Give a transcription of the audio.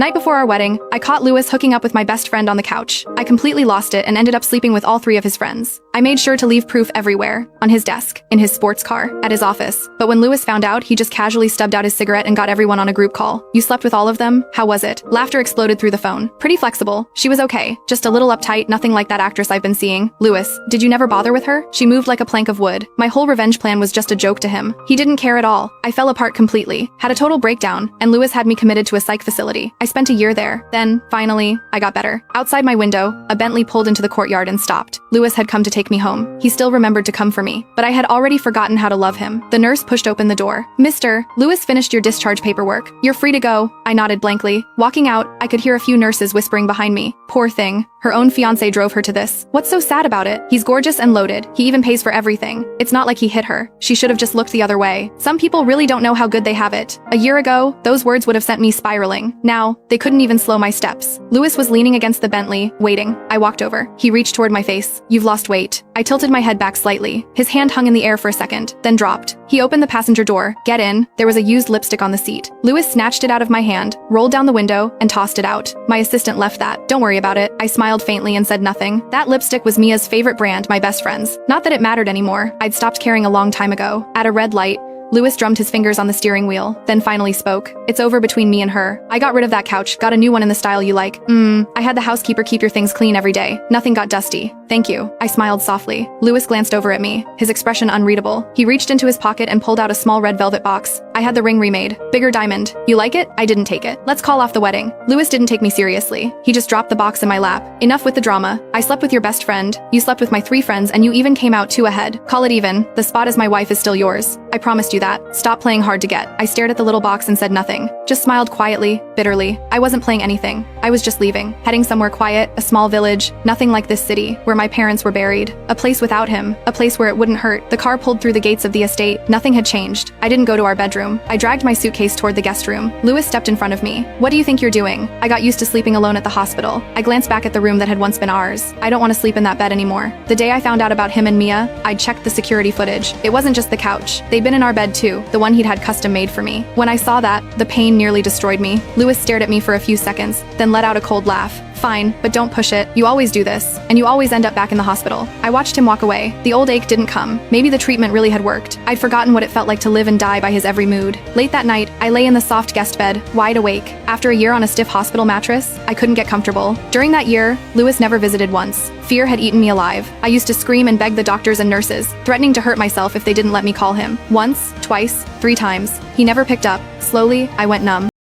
Night before our wedding, I caught Louis hooking up with my best friend on the couch. I completely lost it and ended up sleeping with all three of his friends. I made sure to leave proof everywhere. On his desk, in his sports car, at his office. But when Louis found out, he just casually stubbed out his cigarette and got everyone on a group call. You slept with all of them? How was it? Laughter exploded through the phone. Pretty flexible. She was okay. Just a little uptight, nothing like that actress I've been seeing. Louis, did you never bother with her? She moved like a plank of wood. My whole revenge plan was just a joke to him. He didn't care at all. I fell apart completely. Had a total breakdown, and Louis had me committed to a psych facility. I spent a year there. Then, finally, I got better. Outside my window, a Bentley pulled into the courtyard and stopped. Louis had come to take me home. He still remembered to come for me, but I had already forgotten how to love him. The nurse pushed open the door. Mister, Louis finished your discharge paperwork. You're free to go. I nodded blankly. Walking out, I could hear a few nurses whispering behind me. Poor thing. Her own fiancé drove her to this. What's so sad about it? He's gorgeous and loaded. He even pays for everything. It's not like he hit her. She should have just looked the other way. Some people really don't know how good they have it. A year ago, those words would have sent me spiraling. Now, they couldn't even slow my steps. Louis was leaning against the Bentley, waiting. I walked over. He reached toward my face. You've lost weight. I tilted my head back slightly. His hand hung in the air for a second, then dropped. He opened the passenger door. Get in. There was a used lipstick on the seat. Louis snatched it out of my hand, rolled down the window, and tossed it out. My assistant left that. Don't worry about it. I smiled faintly and said nothing. That lipstick was Mia's favorite brand, my best friend's. Not that it mattered anymore. I'd stopped caring a long time ago. At a red light, Louis drummed his fingers on the steering wheel, then finally spoke. It's over between me and her. I got rid of that couch, got a new one in the style you like. I had the housekeeper keep your things clean every day. Nothing got dusty. Thank you. I smiled softly. Louis glanced over at me, his expression unreadable. He reached into his pocket and pulled out a small red velvet box. I had the ring remade. Bigger diamond. You like it? I didn't take it. Let's call off the wedding. Louis didn't take me seriously. He just dropped the box in my lap. Enough with the drama. I slept with your best friend. You slept with my 3 friends and you even came out 2 ahead. Call it even. The spot as my wife is still yours. I promised you that. Stop playing hard to get. I stared at the little box and said nothing. Just smiled quietly, bitterly. I wasn't playing anything. I was just leaving. Heading somewhere quiet, a small village, nothing like this city, where my parents were buried. A place without him. A place where it wouldn't hurt. The car pulled through the gates of the estate. Nothing had changed. I didn't go to our bedroom. I dragged my suitcase toward the guest room. Louis stepped in front of me. What do you think you're doing? I got used to sleeping alone at the hospital. I glanced back at the room that had once been ours. I don't want to sleep in that bed anymore. The day I found out about him and Mia, I'd checked the security footage. It wasn't just the couch. They'd been in our bed too, the one he'd had custom made for me. When I saw that, the pain nearly destroyed me. Louis stared at me for a few seconds, then let out a cold laugh. Fine, but don't push it. You always do this, and you always end up back in the hospital. I watched him walk away. The old ache didn't come. Maybe the treatment really had worked. I'd forgotten what it felt like to live and die by his every mood. Late that night, I lay in the soft guest bed, wide awake. After a year on a stiff hospital mattress, I couldn't get comfortable. During that year, Louis never visited once. Fear had eaten me alive. I used to scream and beg the doctors and nurses, threatening to hurt myself if they didn't let me call him. Once, twice, 3 times. He never picked up. Slowly, I went numb.